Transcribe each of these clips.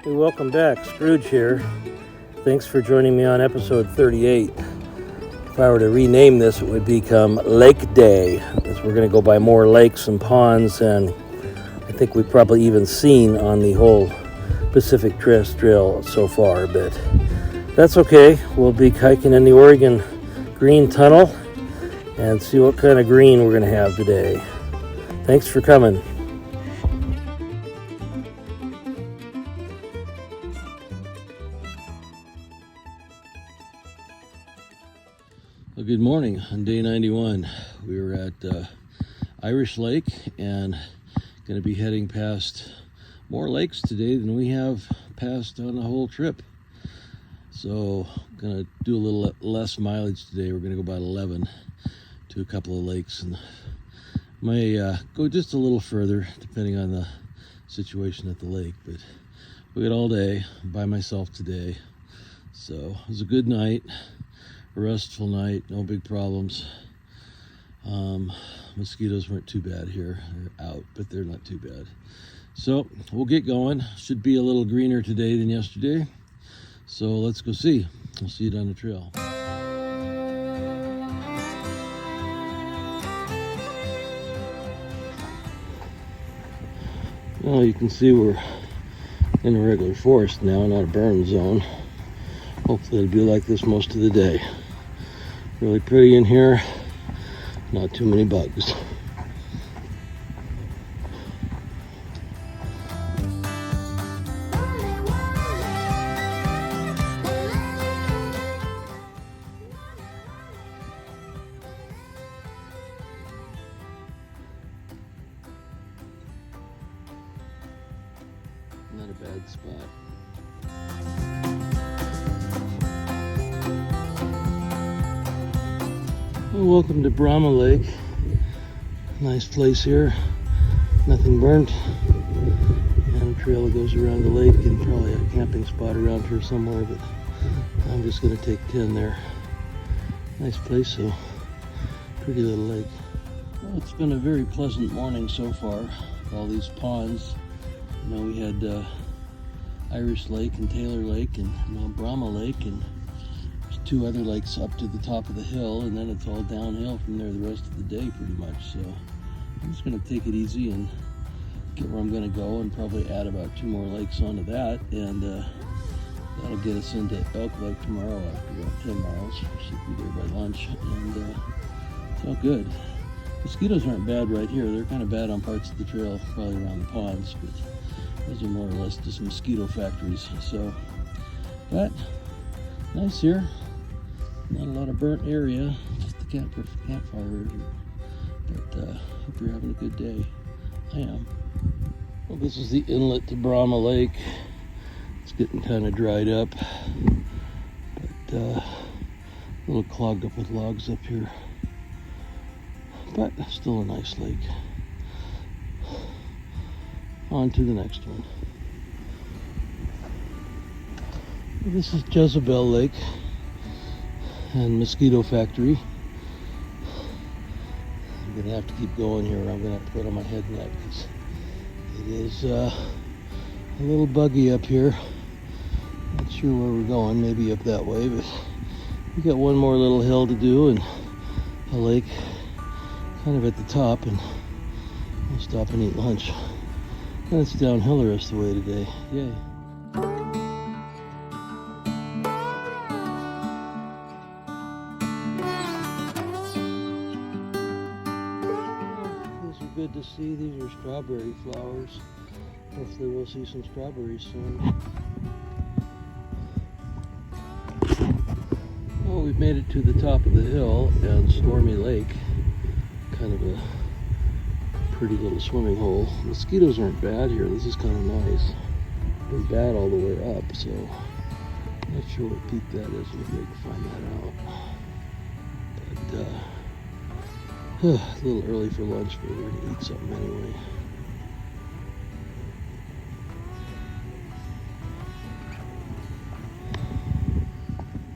Hey, welcome back. Scrooge here. Thanks for joining me on episode 38. If I were to rename this, it would become Lake Day, as we're going to go by more lakes and ponds, and I think we've probably even seen on the whole Pacific Crest Trail so far, but that's okay. We'll be hiking in the Oregon Green Tunnel and see what kind of green we're going to have today. Thanks for coming. Well, good morning on day 91. We were at Irish Lake and going to be heading past more lakes today than we have passed on the whole trip. So going to do a little less mileage today. We're going to go about 11 to a couple of lakes and may go just a little further depending on the situation at the lake. But we got all day by myself today. So it was a good night. A restful night, no big problems. Mosquitoes weren't too bad here. They're out, but they're not too bad. So we'll get going. Should be a little greener today than yesterday. So let's go see. We'll see you on the trail. Well, you can see we're in a regular forest now, not a burn zone. Hopefully it'll be like this most of the day. Really pretty in here, not too many bugs. Not a bad spot. Well, welcome to Brahma Lake. Nice place here. Nothing burnt. And a trail that goes around the lake and probably a camping spot around here somewhere, but I'm just going to take 10 there. Nice place, so pretty little lake. Well, it's been a very pleasant morning so far. All these ponds. You know, we had Irish Lake and Taylor Lake and now Brahma Lake, and there's two other lakes up to the top of the hill, and then it's all downhill from there the rest of the day pretty much. So I'm just going to take it easy and get where I'm going to go and probably add about 2 more lakes onto that, and that'll get us into Elk Lake tomorrow after about 10 miles. We should be there by lunch, and it's all good. Mosquitoes aren't bad right here. They're kind of bad on parts of the trail, probably around the ponds, but those are more or less just mosquito factories. So, but nice here. Not a lot of burnt area, just the campfire area. But hope you're having a good day. I am. Well, this is the inlet to Brahma Lake. It's getting kind of dried up, but a little clogged up with logs up here. But still a nice lake. On to the next one. Well, this is Jezebel Lake and Mosquito Factory. I'm going to have to keep going here, or I'm going to have to put on my head net because it is a little buggy up here. Not sure where we're going, maybe up that way, but we got one more little hill to do and a lake kind of at the top, and we'll stop and eat lunch. And it's downhill the rest of the way today. Yay. These are good to see. These are strawberry flowers. Hopefully we'll see some strawberries soon. Well, we've made it to the top of the hill and Stormy Lake. Kind of a pretty little swimming hole. Mosquitoes aren't bad here. This is kind of nice. Been bad all the way up, so not sure what peak that is. Maybe I can find that out. But a little early for lunch, but we're gonna eat something anyway.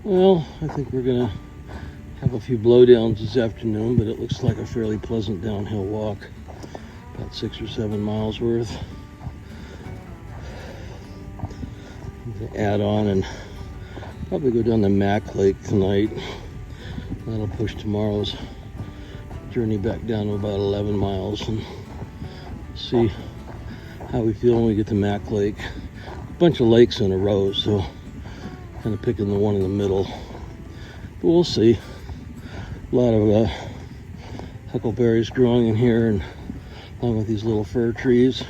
Well, I think we're gonna have a few blowdowns this afternoon, but it looks like a fairly pleasant downhill walk. About 6 or 7 miles worth. I'm gonna add on and probably go down to Mac Lake tonight. That'll push tomorrow's journey back down to about 11 miles and see how we feel when we get to Mac Lake. A bunch of lakes in a row, so kind of picking the one in the middle. But we'll see. A lot of huckleberries growing in here, and along with these little fir trees,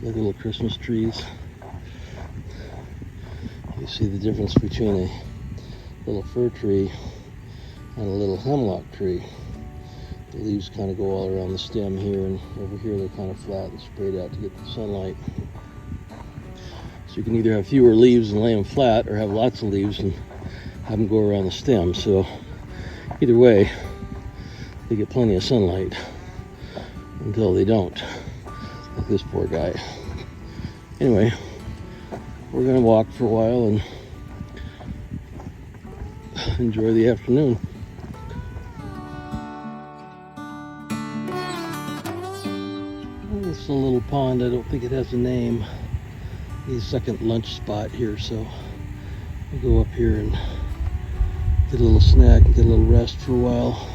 like little Christmas trees. You see the difference between a little fir tree and a little hemlock tree. The leaves kind of go all around the stem here, and over here they're kind of flat and sprayed out to get the sunlight. So you can either have fewer leaves and lay them flat, or have lots of leaves and have them go around the stem. So either way, they get plenty of sunlight until they don't, like this poor guy. Anyway, we're gonna walk for a while and enjoy the afternoon. It's a little pond. I don't think it has a name. The second lunch spot here, so I'll go up here and get a little snack and get a little rest for a while.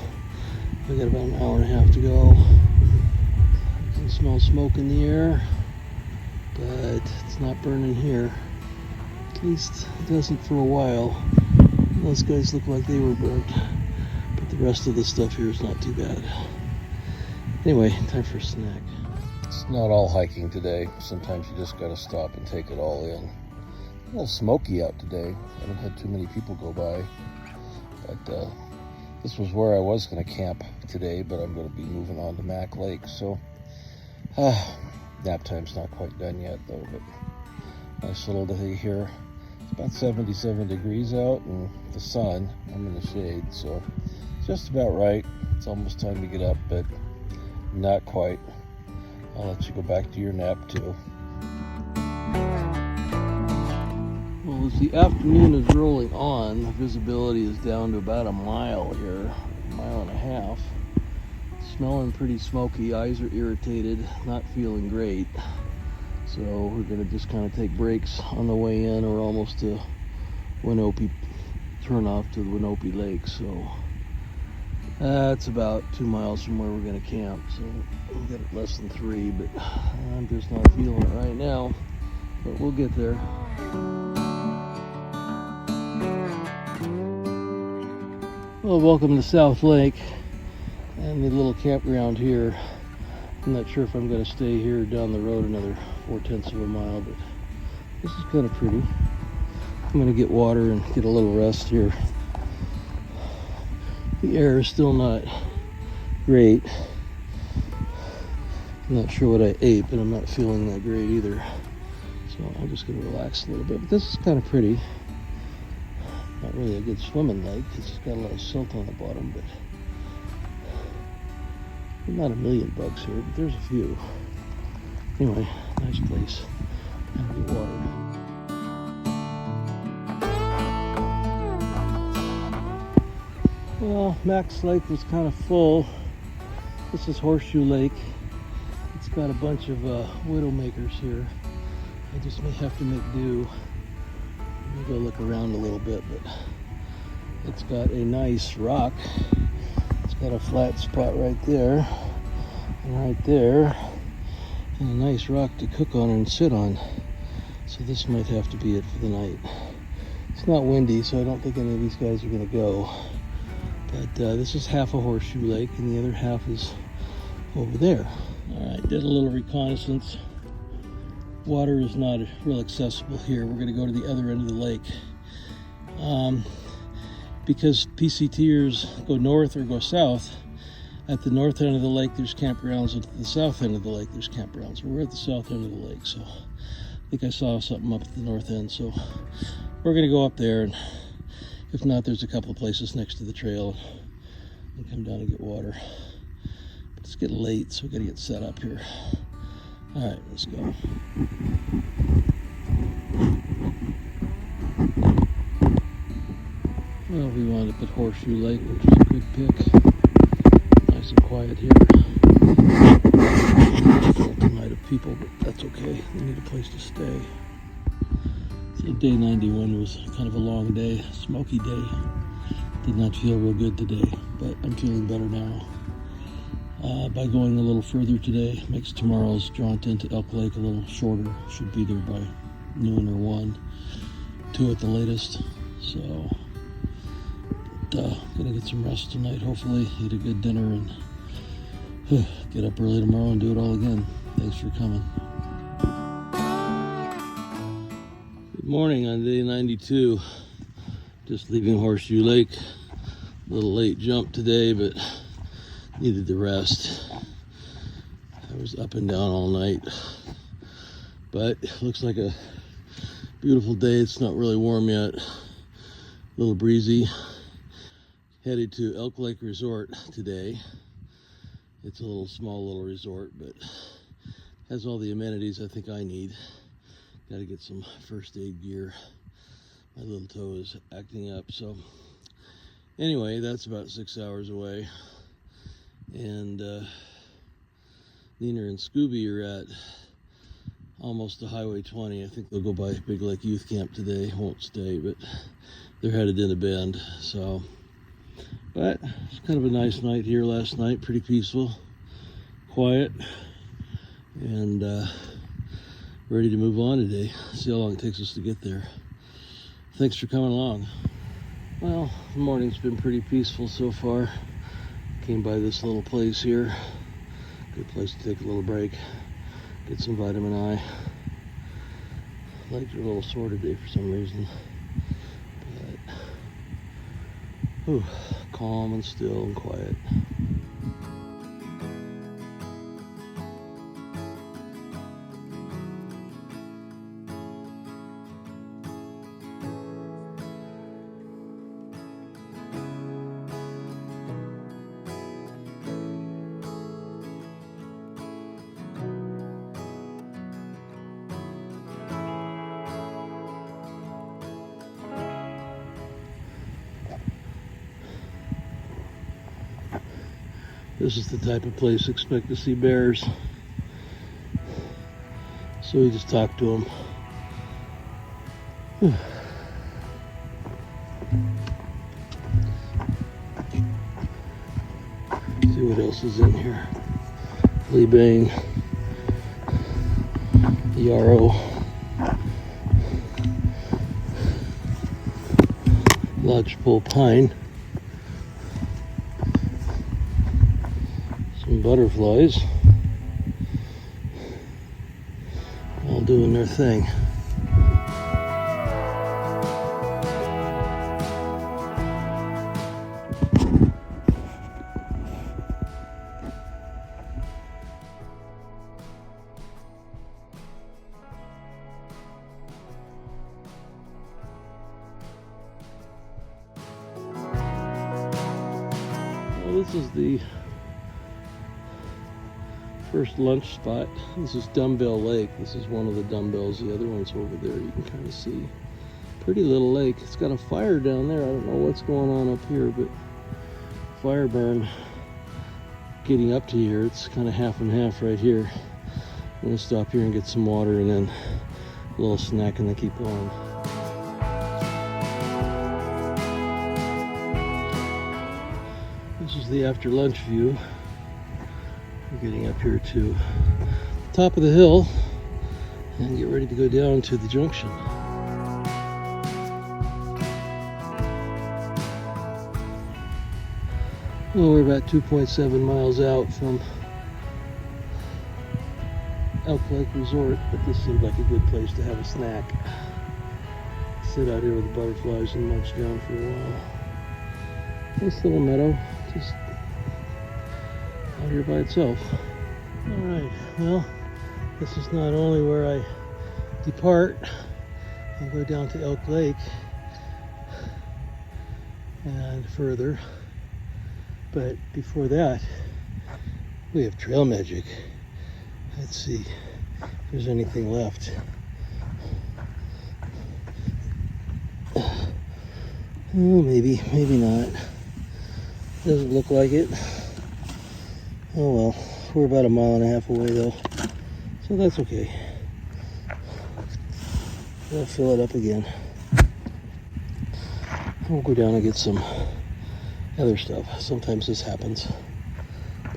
I got about an hour and a half to go. I can smell smoke in the air, but it's not burning here. At least it doesn't for a while. Those guys look like they were burnt, but the rest of the stuff here is not too bad. Anyway, time for a snack. It's not all hiking today. Sometimes you just gotta stop and take it all in. A little smoky out today. I haven't had too many people go by. But this was where I was gonna camp today, but I'm gonna be moving on to Mac Lake. So nap time's not quite done yet though, but nice little day here. It's about 77 degrees out and the sun, I'm in the shade, so it's just about right. It's almost time to get up, but not quite. I'll let you go back to your nap too. Well, as the afternoon is rolling on, the visibility is down to about a mile here, a mile and a half. Smelling pretty smoky, eyes are irritated, not feeling great. So we're gonna just kind of take breaks on the way in. We're almost to Winope, turn off to the Winope Lake. So that's about 2 miles from where we're gonna camp. So we'll get it less than 3, but I'm just not feeling it right now. But we'll get there. Well, welcome to South Lake and the little campground here. I'm not sure if I'm going to stay here down the road another 4/10 of a mile, but this is kind of pretty. I'm going to get water and get a little rest here. The air is still not great. I'm not sure what I ate, but I'm not feeling that great either. So I'm just going to relax a little bit. But this is kind of pretty. Not really a good swimming lake because it's got a lot of silt on the bottom, but not a million bugs here, but there's a few. Anyway, nice place. And get water. Well, Max Lake was kind of full. This is Horseshoe Lake. It's got a bunch of widowmakers here. I just may have to make do. Let me go look around a little bit, but it's got a nice rock. It's got a flat spot right there, and right there, and a nice rock to cook on and sit on. So this might have to be it for the night. It's not windy, so I don't think any of these guys are gonna go. But this is half a Horseshoe Lake, and the other half is over there. All right, did a little reconnaissance. Water is not real accessible here. We're gonna go to the other end of the lake. Because PCTers go north or go south, at the north end of the lake there's campgrounds, at the south end of the lake there's campgrounds. We're at the south end of the lake, so I think I saw something up at the north end, so we're gonna go up there, and if not, there's a couple of places next to the trail and come down and get water. But it's getting late, so we gotta get set up here. All right, let's go. Well, we wound up at Horseshoe Lake, which was a good pick. Nice and quiet here. Full tonight of people, but that's okay. We need a place to stay. So day 91 was kind of a long day, smoky day. Did not feel real good today, but I'm feeling better now. By going a little further today, makes tomorrow's jaunt into Elk Lake a little shorter. Should be there by noon or 1, 2 at the latest. So, gonna get some rest tonight, hopefully, eat a good dinner, and get up early tomorrow and do it all again. Thanks for coming. Good morning on day 92. Just leaving Horseshoe Lake. A little late jump today, but needed the rest. I was up and down all night, but it looks like a beautiful day. It's not really warm yet, a little breezy. Headed to Elk Lake Resort today. It's a small resort, but has all the amenities I think I need. Got to get some first aid gear. My little toe is acting up. So anyway, that's about 6 hours away. And Nina and Scooby are at almost to Highway 20. I think they'll go by Big Lake Youth Camp today. Won't stay, but they're headed in a Bend. So, but it's kind of a nice night here last night. Pretty peaceful, quiet, and ready to move on today. See how long it takes us to get there. Thanks for coming along. Well, the morning's been pretty peaceful so far. Came by this little place here. Good place to take a little break, get some vitamin I. Legs are a little sore today for some reason, but calm and still and quiet. This is the type of place you expect to see bears. So we just talked to them. See what else is in here. Lee Bang, yarrow, lodgepole pine, some butterflies, all doing their thing. Well, this is the first lunch spot. This is Dumbbell Lake. This is one of the dumbbells. The other one's over there. You can kind of see. Pretty little lake. It's got a fire down there. I don't know what's going on up here, but fire burn getting up to here. It's kind of half and half right here. I'm gonna stop here and get some water and then a little snack and then keep going. This is the after lunch view. We're getting up here to the top of the hill and get ready to go down to the junction. Well, we're about 2.7 miles out from Elk Lake Resort, but this seemed like a good place to have a snack. Sit out here with the butterflies and munch down for a while. Nice little meadow, just out here by itself. Alright, well, this is not only where I depart and go down to Elk Lake and further, but before that, we have trail magic. Let's see if there's anything left. Oh, maybe not. Doesn't look like it. Oh well, we're about 1.5 miles away though, so that's okay. I'll fill it up again. We'll go down and get some other stuff. Sometimes this happens.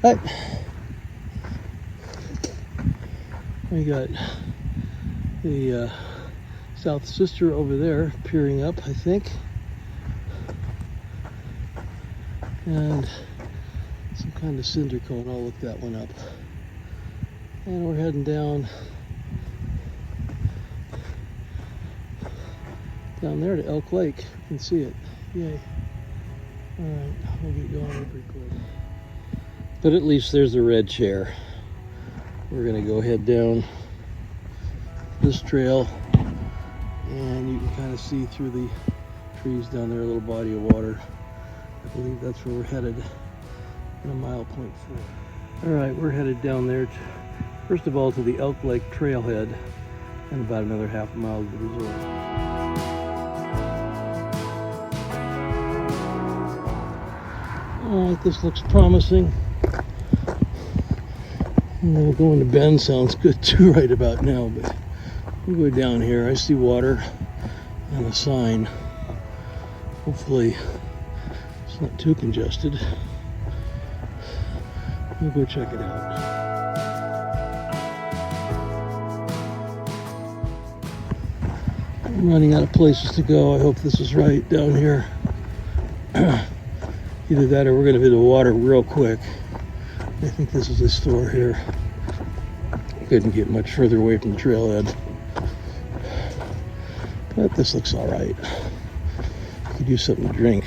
But we got the South Sister over there peering up, I think. And some kind of cinder cone. I'll look that one up. And we're heading down there to Elk Lake. You can see it. Yay. Alright, we'll get going here pretty quick. But at least there's the red chair. We're gonna go head down this trail, and you can kind of see through the trees down there a little body of water. I believe that's where we're headed in a 1.4 miles. Alright, we're headed down there first of all to the Elk Lake trailhead and about another half a mile to the resort. Alright, this looks promising. And going to Bend sounds good too right about now, but we'll go down here. I see water and a sign. Hopefully it's not too congested. We'll go check it out. I'm running out of places to go. I hope this is right down here. Either that or we're going to hit the water real quick. I think this is the store here. Couldn't get much further away from the trailhead. But this looks all right. Could use something to drink.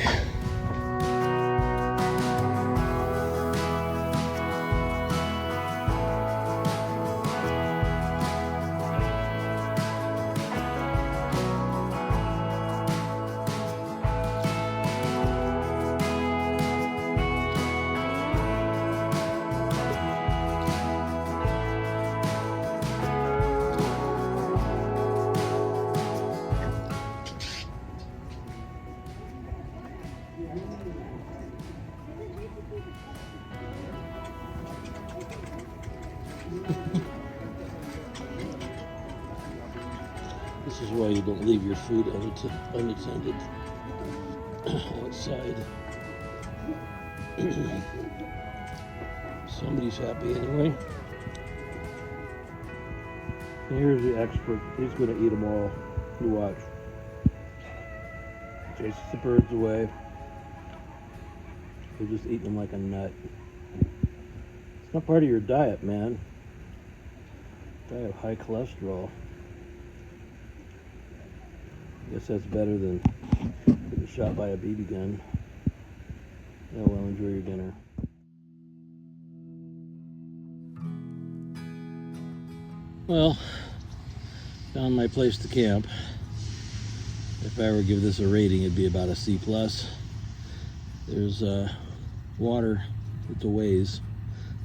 This is why you don't leave your food unattended outside. Somebody's happy anyway. And here's the expert. He's going to eat them all. You watch. Chases the birds away. They're just eating them like a nut. It's not part of your diet, man. I have high cholesterol. I guess that's better than getting shot by a BB gun. Yeah, well, enjoy your dinner. Well, found my place to camp. If I were to give this a rating, it'd be about a C+. There's water at the ways,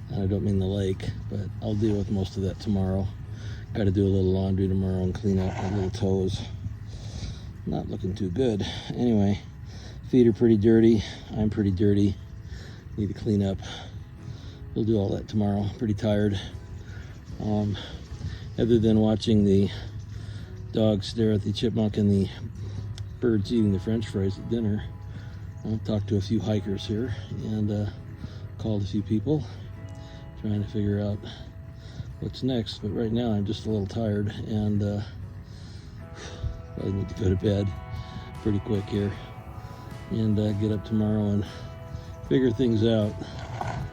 and I don't mean the lake, but I'll deal with most of that tomorrow. Got to do a little laundry tomorrow and clean up my little toes. Not looking too good. Anyway, feet are pretty dirty. I'm pretty dirty. Need to clean up. We'll do all that tomorrow. Pretty tired. Other than watching the dog stare at the chipmunk and the birds eating the french fries at dinner, I talked to a few hikers here and called a few people trying to figure out what's next. But right now I'm just a little tired and I need to go to bed pretty quick here and get up tomorrow and figure things out.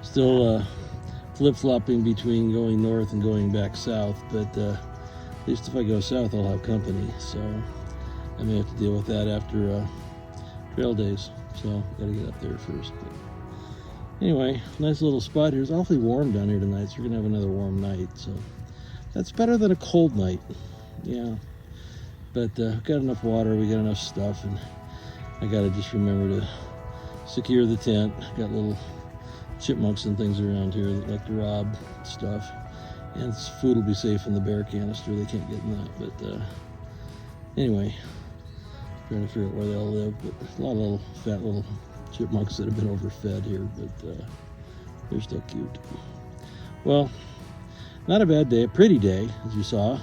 Still flip-flopping between going north and going back south, but at least if I go south I'll have company, so I may have to deal with that after trail days, so gotta get up there first. But anyway, nice little spot here. It's awfully warm down here tonight, so we're gonna have another warm night, so that's better than a cold night. Yeah, but got enough water, we got enough stuff, and I gotta just remember to secure the tent. Got little chipmunks and things around here that like to rob stuff, and food will be safe in the bear canister. They can't get in that, but anyway, trying to figure out where they all live. But a lot of little fat little chipmunks that have been overfed here, but they're still cute. Well, not a bad day, a pretty day, as you saw.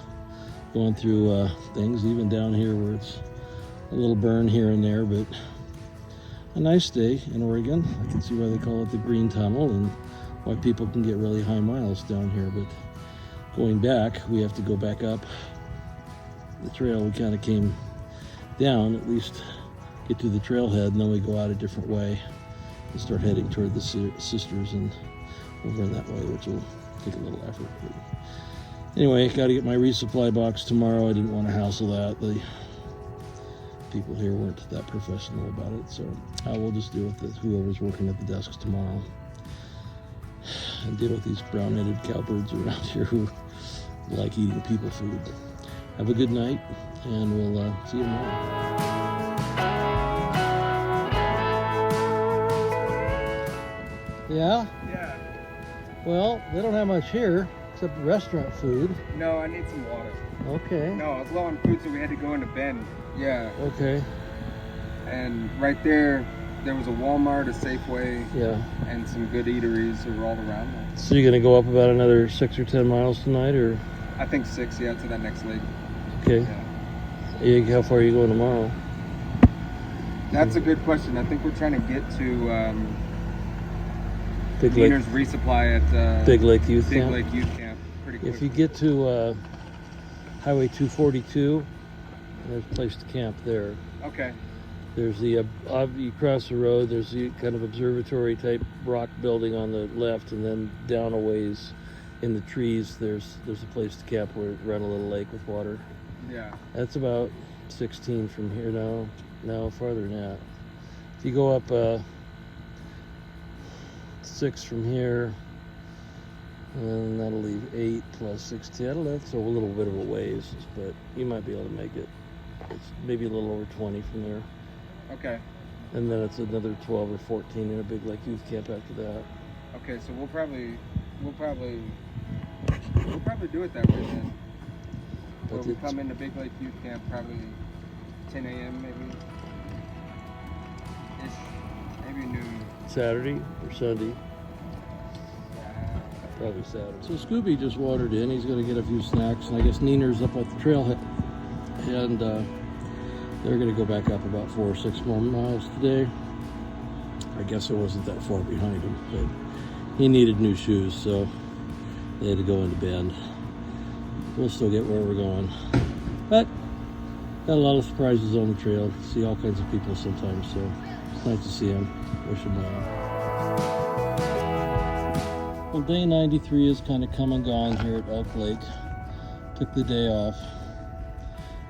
going through things, even down here where it's a little burn here and there, but a nice day in Oregon. I can see why they call it the Green Tunnel and why people can get really high miles down here. But going back, we have to go back up the trail. We kind of came down, at least get to the trailhead, and then we go out a different way and start heading toward the sisters and over in that way, which will take a little effort. But anyway, got to get my resupply box tomorrow. I didn't want to hassle that. The people here weren't that professional about it, so I will just deal with whoever's working at the desks tomorrow and deal with these brown-headed cowbirds around here who like eating people food. Have a good night, and we'll see you tomorrow. Yeah? Yeah. Well, they don't have much here except restaurant food. No, I need some water. Okay. No, I was low on food, so we had to go in a Bend. Yeah. Okay. And right there was a Walmart, a Safeway, Yeah. and some good eateries that were all around there. So you're gonna go up about another 6 or 10 miles tonight, or? I think 6, yeah, to that next lake. Okay. Yeah. How far are you going tomorrow? That's a good question. I think we're trying to get to Big Lake. Nina's resupply at Big Lake Youth Big Camp. Lake Youth Camp pretty quick. If you get to Highway 242, there's a place to camp there. Okay. There's the you cross the road. There's the kind of observatory type rock building on the left, and then down a ways in the trees, there's a place to camp where run a little lake with water. Yeah. That's about 16 from here. No, farther than that. If you go up 6 from here, and that'll leave 8 plus 16. That's a little bit of a ways, but you might be able to make it. It's maybe a little over 20 from there. Okay. And then it's another 12 or 14 in a Big Lake Youth Camp after that. Okay, so we'll probably do it that way then. But We'll come into Big Lake Youth Camp probably 10 a.m. maybe. Maybe noon. Saturday or Sunday? Probably Saturday. So Scooby just watered in. He's going to get a few snacks, and I guess Nina's up at the trailhead, and they're going to go back up about 4 or 6 more miles today. I guess it wasn't that far behind him, but he needed new shoes, so they had to go into Bend. We'll still get where we're going, but got a lot of surprises on the trail. See all kinds of people sometimes, so it's nice to see them. Wish them well. Well, day 93 is kind of come and gone here at Elk Lake. Took the day off,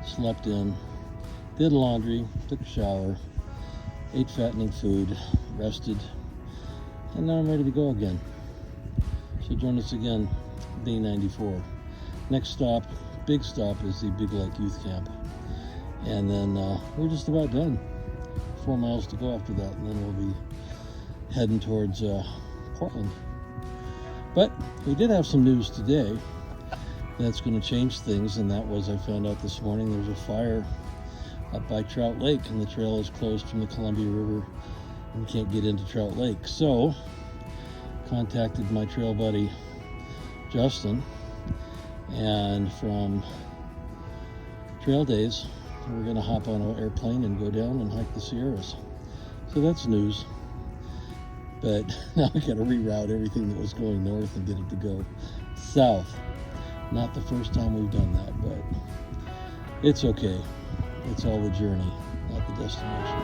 slept in, did laundry, took a shower, ate fattening food, rested, and now I'm ready to go again. So join us again, day 94. Next stop, big stop, is the Big Lake Youth Camp. And then we're just about done. 4 miles to go after that, and then we'll be heading towards Portland. But we did have some news today that's going to change things, and that was, I found out this morning, there's a fire up by Trout Lake, and the trail is closed from the Columbia River, and we can't get into Trout Lake. So, contacted my trail buddy, Justin, and from Trail Days, we're going to hop on an airplane and go down and hike the Sierras. So that's news. But now we got to reroute everything that was going north and get it to go south. Not the first time we've done that, but it's okay. It's all the journey, not the destination.